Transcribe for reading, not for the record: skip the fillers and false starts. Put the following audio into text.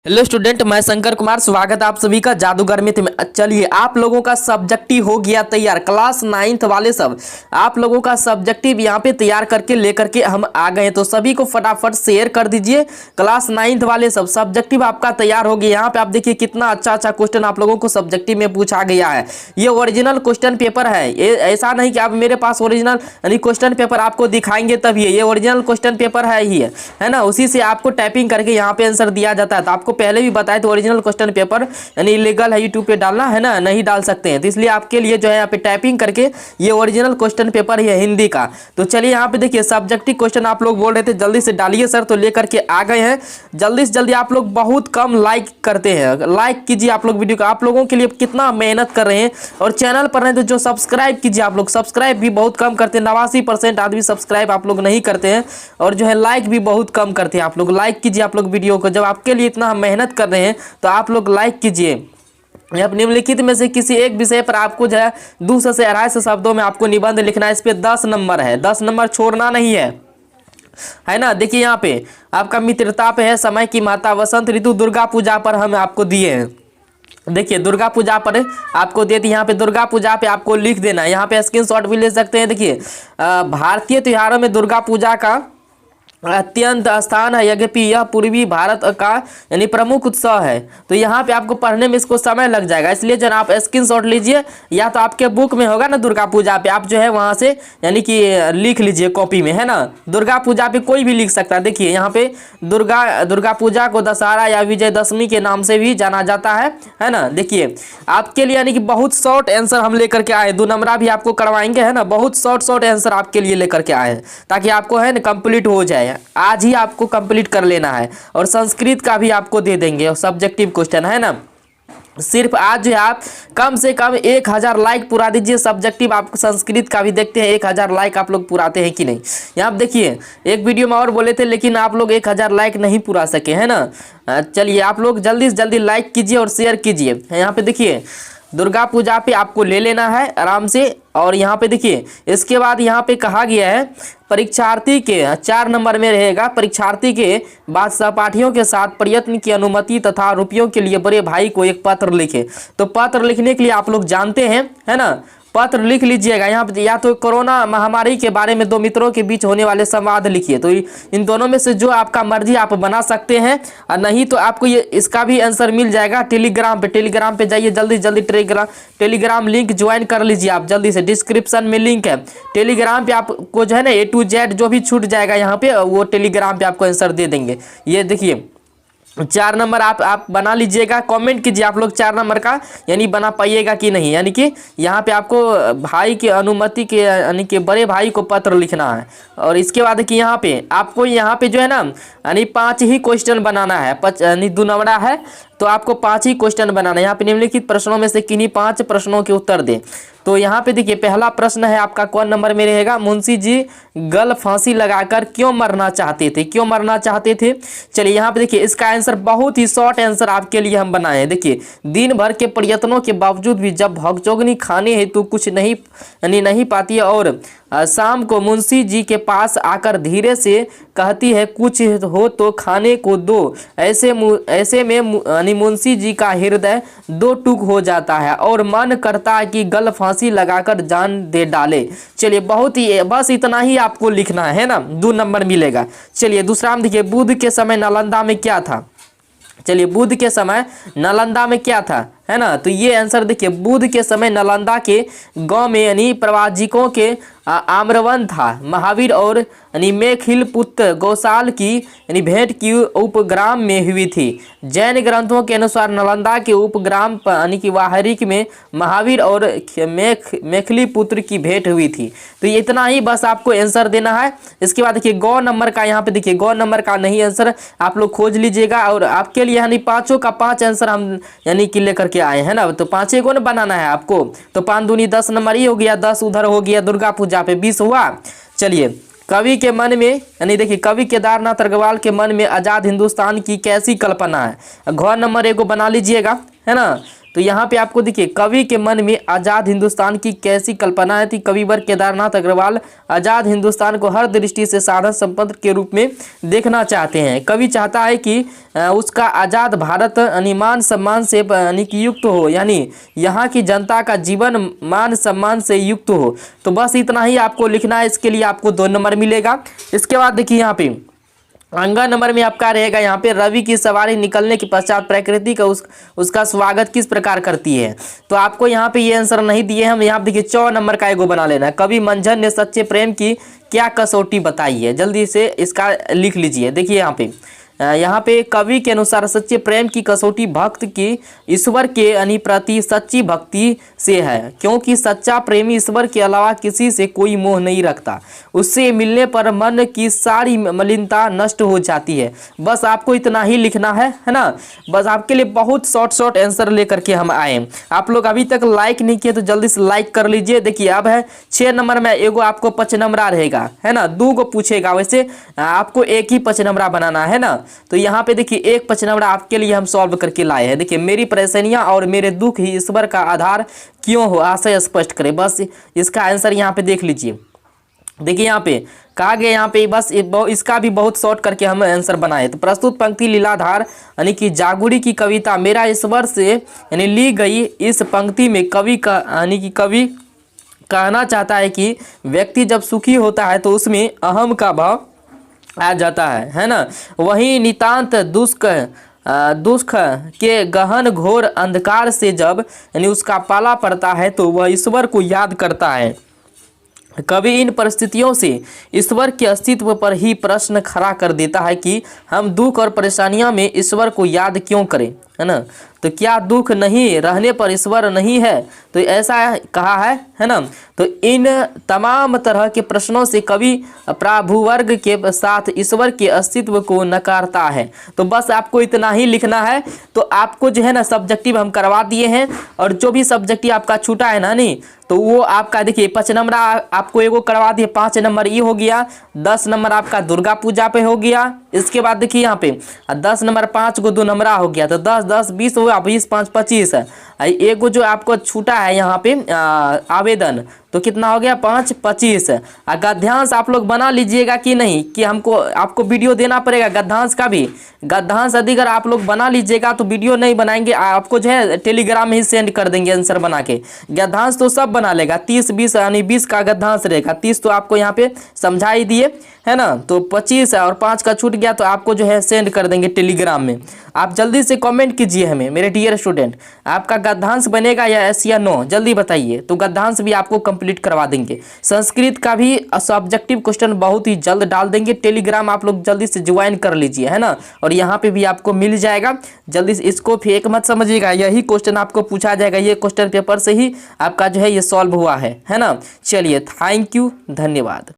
Hello student, मैं शंकर कुमार। स्वागत है आप सभी का जादूगर मित्र में। चलिए, आप लोगों का सब्जेक्टिव हो गया तैयार। क्लास 9th वाले सब आप लोगों का सब्जेक्टिव यहाँ पे तैयार करके लेकर के हम आ गए हैं, तो सभी को फटाफट शेयर कर दीजिए। क्लास 9th वाले सब सब्जेक्टिव आपका तैयार हो गया। यहाँ पे आप देखिए कितना अच्छा अच्छा क्वेश्चन आप लोगों को सब्जेक्टिव में पूछा गया है। ये ओरिजिनल क्वेश्चन पेपर है, ये ऐसा नहीं कि आप मेरे पास ओरिजिनल यानी क्वेश्चन पेपर आपको दिखाएंगे तभी। ये ओरिजिनल क्वेश्चन पेपर है ही है ना, उसी से आपको टाइपिंग करके यहाँ पे आंसर दिया जाता है। तो आपको पहले भी बताया, तो ओरिजिनल क्वेश्चन पेपर यानी इलीगल है यूट्यूब पे डालना, है ना, नहीं डाल सकते हैं। तो इसलिए आपके लिए जो है यहाँ पे टाइपिंग करके ये ओरिजिनल क्वेश्चन पेपर है हिंदी का। तो चलिए यहाँ पे देखिए सब्जेक्टिव क्वेश्चन आप लोग बोल रहे थे जल्दी से डालिए सर, तो लेकर के आ गए हैं। जल्दी से जल्दी आप लोग बहुत कम लाइक करते हैं, लाइक कीजिए आप लोग वीडियो को। आप लोगों के लिए कितना मेहनत कर रहे हैं, और चैनल पर नहीं तो जो सब्सक्राइब कीजिए। आप लोग सब्सक्राइब भी बहुत कम करते हैं, 89% आदमी सब्सक्राइब आप लोग नहीं करते हैं, और जो है लाइक भी बहुत कम करते हैं। आप लोग लाइक कीजिए आप लोग वीडियो को, जब आपके लिए इतना मेहनत कर रहे हैं तो आप लोग लाइक कीजिए। अब निम्नलिखित में से किसी एक विषय पर आपको जो है 200 से 250 शब्दों में आपको निबंध लिखना है। इस पे 10 नंबर है, 10 नंबर छोड़ना नहीं है ना। देखिए यहाँ पे आपका मित्रता पे है, समय की माता, वसंत ऋतु, दुर्गा पूजा पर हम आपको दिए हैं। देखिए दुर्गा पूजा पर आपको दे दी, यहाँ पे दुर्गा पूजा पे आपको लिख देना है। यहाँ पे स्क्रीनशॉट भी ले सकते हैं। देखिए भारतीय त्योहारों में दुर्गा पूजा का अत्यंत स्थान है, यद्यपि यह पूर्वी भारत का यानी प्रमुख उत्सव है। तो यहाँ पे आपको पढ़ने में इसको समय लग जाएगा, इसलिए जब आप स्क्रीनशॉट लीजिए, या तो आपके बुक में होगा ना दुर्गा पूजा पे, आप जो है वहाँ से यानी कि लिख लीजिए कॉपी में, है ना। दुर्गा पूजा पे कोई भी लिख सकता है। देखिए यहाँ पे दुर्गा पूजा को दशहरा या विजयदशमी के नाम से भी जाना जाता है ना। देखिए आपके लिए यानी कि बहुत शॉर्ट आंसर हम लेकर के आए, 2 नंबरा भी आपको करवाएंगे, है ना। बहुत शॉर्ट आंसर आपके लिए लेकर के आए हैं, ताकि आपको है ना कंप्लीट हो जाए। आज ही आपको कंप्लीट कर लेना है, और संस्कृत का भी आपको दे देंगे, और सब्जेक्टिव क्वेश्चन है ना। सिर्फ आज जो है आप कम से कम 1000 लाइक पूरा दीजिए। सब्जेक्टिव आपको संस्कृत का भी देखते हैं 1000 लाइक आप लोग पुराते हैं कि नहीं। यहाँ आप देखिए एक वीडियो में और बोले थे, लेकिन आप लोग 1000 लाइक नहीं पूरा सके, है ना। चलिए आप लोग जल्दी से जल्दी लाइक कीजिए और शेयर कीजिए। यहाँ पे देखिए दुर्गा पूजा पे आपको ले लेना है आराम से। और यहाँ पे देखिए इसके बाद यहाँ पे कहा गया है परीक्षार्थी के 4 नंबर में रहेगा, परीक्षार्थी के बाद सहपाठियों के साथ प्रयत्न की अनुमति तथा रुपयों के लिए बड़े भाई को एक पत्र लिखे। तो पत्र लिखने के लिए आप लोग जानते हैं, है ना, पत्र लिख लीजिएगा। यहाँ पे या तो कोरोना महामारी के बारे में 2 मित्रों के बीच होने वाले संवाद लिखिए। तो इन दोनों में से जो आपका मर्जी आप बना सकते हैं, और नहीं तो आपको ये इसका भी आंसर मिल जाएगा टेलीग्राम पे जाइए जल्दी जल्दी। टेलीग्राम लिंक ज्वाइन कर लीजिए आप जल्दी से, डिस्क्रिप्शन में लिंक है। टेलीग्राम पे आपको जो है ना A to Z जो भी छूट जाएगा यहाँ पे, वो टेलीग्राम पे आपको आंसर दे देंगे। ये देखिए 4 नंबर आप बना लीजिएगा। कमेंट कीजिए आप लोग 4 नंबर का यानी बना पाइएगा कि नहीं। यानी कि यहाँ पे आपको भाई की अनुमति के यानी कि बड़े भाई को पत्र लिखना है। और इसके बाद कि यहाँ पे आपको यहाँ पे जो है ना यानी 5 ही क्वेश्चन बनाना है, यानी 2 नंबरा है, तो आपको 5 ही क्वेश्चन बनाना है। यहाँ पे निम्नलिखित प्रश्नों में से किन्हीं 5 प्रश्नों के उत्तर दें। तो यहाँ पे देखिए पहला प्रश्न है आपका कौन नंबर में रहेगा, मुंशी जी गल फांसी लगाकर क्यों मरना चाहते थे, क्यों मरना चाहते थे। चलिए यहाँ पे देखिए इसका आंसर बहुत ही शॉर्ट आंसर आपके लिए हम बनाए हैं। देखिए दिन भर के प्रयत्नों के बावजूद भी जब भगचोगनी खाने हेतु कुछ नहीं यानी नहीं पाती है, और शाम को मुंशी जी के पास आकर धीरे से कहती है कुछ हो तो खाने को दो। ऐसे में यानी मुंशी जी का हृदय 2 टुक हो जाता है, और मन करता है कि गल फांसी लगाकर जान दे डाले। चलिए बहुत ही बस इतना ही आपको लिखना है ना, 2 नंबर मिलेगा। चलिए दूसरा हम देखिए बुध के समय नालंदा में क्या था। चलिए बुध के समय नालंदा में क्या था, है ना। तो ये आंसर देखिए बुध के समय नालंदा के गांव में यानी प्रवाजिकों के आम्रवन था। महावीर और यानी मेखिल पुत्र गौसाल की यानी भेंट की उपग्राम में हुई थी। जैन ग्रंथों के अनुसार नालंदा के उपग्राम यानी कि वाहरिक में महावीर और मेखली पुत्र की भेंट हुई थी। तो ये इतना ही बस आपको आंसर देना है। इसके बाद देखिए गौ नंबर का, यहाँ पे देखिए गौ नंबर का नहीं आंसर आप लोग खोज लीजिएगा, और आपके लिए यानी 5 का 5 आंसर हम यानी कि लेकर के आए हैं ना। तो 5 को ना बनाना है आपको। तो 5 दूनी 10 नंबर ही हो गया, 10 उधर हो गया दुर्गा पूजा पे 20 हुआ। चलिए कवि के मन में यानी देखिए कवि केदारनाथ अग्रवाल के मन में आजाद हिंदुस्तान की कैसी कल्पना है। घ नंबर 1 को बना लीजिएगा, है ना। तो यहाँ पे आपको देखिए, कवि के मन में आज़ाद हिंदुस्तान की कैसी कल्पनाएं थी। कविवर केदारनाथ अग्रवाल आज़ाद हिंदुस्तान को हर दृष्टि से साधन संपन्न के रूप में देखना चाहते हैं। कवि चाहता है कि उसका आज़ाद भारत मान सम्मान से युक्त हो, यानी यहाँ की जनता का जीवन मान सम्मान से युक्त हो। तो बस इतना ही आपको लिखना है। इसके लिए आपको 2 नंबर मिलेगा। इसके बाद देखिए यहाँ पे अंगा नंबर में आपका रहेगा यहाँ पे, रवि की सवारी निकलने के पश्चात प्रकृति का उसका स्वागत किस प्रकार करती है। तो आपको यहाँ पे ये आंसर नहीं दिए हम। यहाँ पे देखिए 4 नंबर का एगो बना लेना है। कवि मंझन ने सच्चे प्रेम की क्या कसौटी बताई है, जल्दी से इसका लिख लीजिए। देखिए यहाँ पे कवि के अनुसार सच्चे प्रेम की कसौटी भक्त की ईश्वर के प्रति सच्ची भक्ति से है, क्योंकि सच्चा प्रेमी ईश्वर के अलावा किसी से कोई मोह नहीं रखता। उससे मिलने पर मन की सारी मलिनता नष्ट हो जाती है। बस आपको इतना ही लिखना है ना। बस आपके लिए बहुत शॉर्ट आंसर लेकर के हम आए। आप लोग अभी तक लाइक नहीं किए तो जल्दी से लाइक कर लीजिए। देखिए अब है 6 नंबर में एगो आपको 5 नंबरा रहेगा, है ना। 2 को पूछेगा, वैसे आपको एक ही 5 नंबरा बनाना है ना। तो यहाँ पे देखिए एक 5 नंबरा आपके लिए हम सॉल्व करके लाए हैं। देखिए, मेरी परेशानियां और मेरे दुख ही ईश्वर का आधार क्यों हो, आशय स्पष्ट करें। बस इसका आंसर यहाँ पे देख लीजिए। देखिए यहाँ पे कहा गया, यहाँ पे बस इसका भी बहुत शॉर्ट करके हम आंसर बनाए। तो प्रस्तुत पंक्ति लीलाधार यानी कि जागुड़ी की कविता मेरा ईश्वर से यानी ली गई इस पंक्ति में कवि का यानी कि कवि कहना चाहता है कि व्यक्ति जब सुखी होता है तो उसमें अहम का भाव आ जाता है ना। वही नितांत दुष्क के गहन घोर अंधकार से जब यानी उसका पाला पड़ता है तो वह ईश्वर को याद करता है। कवि इन परिस्थितियों से ईश्वर के अस्तित्व पर ही प्रश्न खड़ा कर देता है कि हम दुख और परेशानियों में ईश्वर को याद क्यों करें, है ना। तो क्या दुख नहीं रहने पर ईश्वर नहीं है, तो ऐसा कहा है ना। तो इन तमाम तरह के प्रश्नों से कवि प्रभुवर्ग के साथ ईश्वर के अस्तित्व को नकारता है। तो बस आपको इतना ही लिखना है। तो आपको जो है ना सब्जेक्टिव हम करवा दिए हैं, और जो भी सब्जेक्टिव आपका छूटा है ना नहीं, तो वो आपका देखिए 5 नंबर आपको एगो करवा दिए, 5 नंबर ये हो गया, 10 नंबर आपका दुर्गा पूजा पे हो गया। इसके बाद देखिए यहाँ पे 10 नंबर 5 को 2 नंबर हो गया, तो 10 10 20 हुआ, 20 5 25 है। एगो जो आपको छूटा है यहाँ पे आवेदन, तो कितना हो गया 5 25। गद्यांश आप लोग बना लीजिएगा कि नहीं, कि आपको वीडियो देना पड़ेगा गद्यांश का भी। गद्यांश यदि अगर आप लोग बना लीजिएगा तो वीडियो नहीं बनाएंगे, आपको जो है टेलीग्राम में ही सेंड कर देंगे आंसर बना के। गद्यांश तो सब बना लेगा, 30 20 यानी 20 का गद्यांश रहेगा, 30 तो आपको यहाँ पे समझा ही दिए, है ना। तो 25 और 5 का छूट गया, तो आपको जो है सेंड कर देंगे टेलीग्राम में। आप जल्दी से कमेंट कीजिए हमें, मेरे डियर स्टूडेंट, आपका गद्यांश बनेगा या यस या नो, जल्दी बताइए। तो गद्यांश भी आपको कंप्लीट करवा देंगे। संस्कृत का भी सब्जेक्टिव क्वेश्चन बहुत ही जल्द डाल देंगे। टेलीग्राम आप लोग जल्दी से ज्वाइन कर लीजिए, है ना। और यहाँ पे भी आपको मिल जाएगा, जल्दी से इसको फेक मत समझिएगा, यही क्वेश्चन आपको पूछा जाएगा, ये क्वेश्चन पेपर से ही आपका जो है ये सॉल्व हुआ है ना। चलिए, थैंक यू, धन्यवाद।